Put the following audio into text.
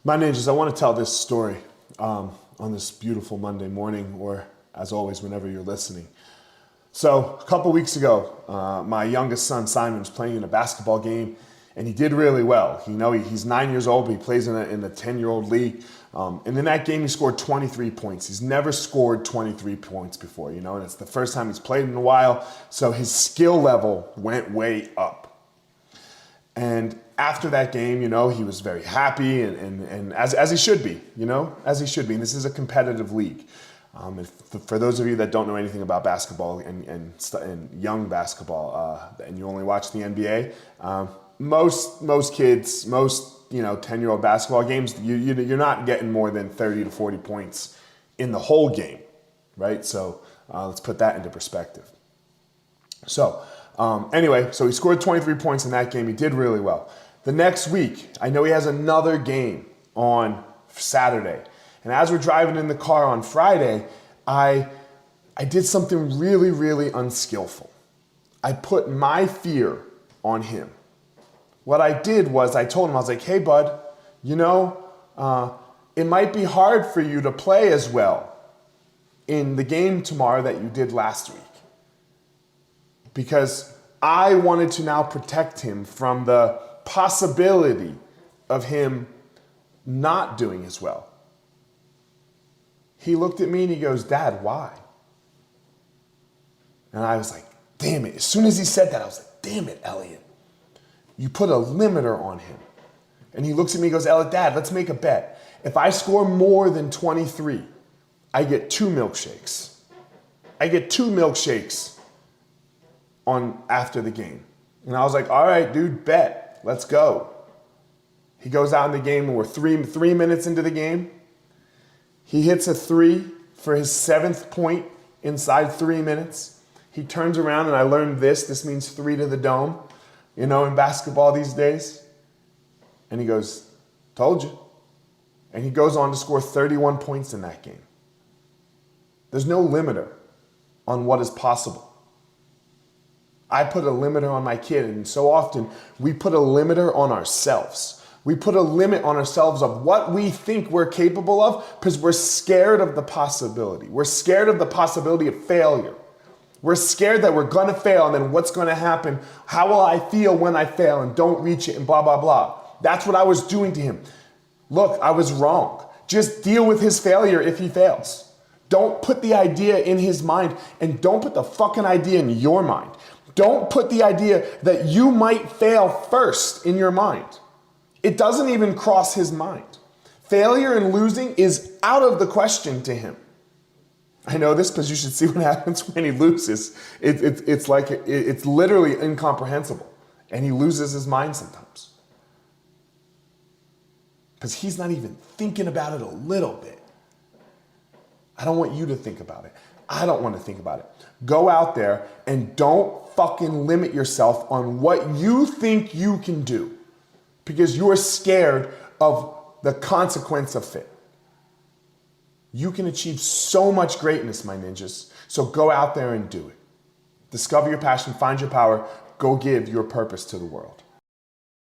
My ninjas, I want to tell this story on this beautiful Monday morning, or as always, whenever you're listening. So a couple weeks ago, my youngest son, Simon, was playing in a basketball game, and he did really well. He's 9 years old, but he plays in a 10-year-old league. And in that game, he scored 23 points. He's never scored 23 points before, and it's the first time he's played in a while. So his skill level went way up. And after that game, he was very happy, and as he should be, as he should be. And this is a competitive league. For those of you that don't know anything about basketball and young basketball, and you only watch the NBA, most kids, 10-year-old basketball games, you're not getting more than 30 to 40 points in the whole game, right? So let's put that into perspective. So anyway, so he scored 23 points in that game. He did really well. The next week, I know he has another game on Saturday. And as we're driving in the car on Friday, I did something really, really unskillful. I put my fear on him. What I did was I told him, I was like, hey, bud, it might be hard for you to play as well in the game tomorrow that you did last week. Because I wanted to now protect him from the possibility of him not doing as well. He looked at me and he goes, Dad, why? And I was like, damn it. As soon as he said that, I was like, damn it, Elliot. You put a limiter on him. And he looks at me and goes, Elliot, Dad, let's make a bet. If I score more than 23, I get 2 milkshakes. I get 2 milkshakes after the game. And I was like, all right, dude, bet. Let's go. He goes out in the game, and we're three minutes into the game. He hits a 3 for his 7th point inside 3 minutes. He turns around, and I learned this means 3 to the dome, in basketball these days. And he goes, told you. And he goes on to score 31 points in that game. There's no limiter on what is possible. I put a limiter on my kid, and so often we put a limiter on ourselves. We put a limit on ourselves of what we think we're capable of because we're scared of the possibility. We're scared of the possibility of failure. We're scared that we're going to fail, and then what's going to happen? How will I feel when I fail and don't reach it and blah, blah, blah. That's what I was doing to him. Look, I was wrong. Just deal with his failure if he fails. Don't put the idea in his mind, and don't put the fucking idea in your mind. Don't put the idea that you might fail first in your mind. It doesn't even cross his mind. Failure and losing is out of the question to him. I know this because you should see what happens when he loses. It's literally incomprehensible. And he loses his mind sometimes. Because he's not even thinking about it a little bit. I don't want you to think about it. I don't want to think about it. Go out there and don't fucking limit yourself on what you think you can do because you're scared of the consequence of it. You can achieve so much greatness, my ninjas. So go out there and do it. Discover your passion, find your power, go give your purpose to the world.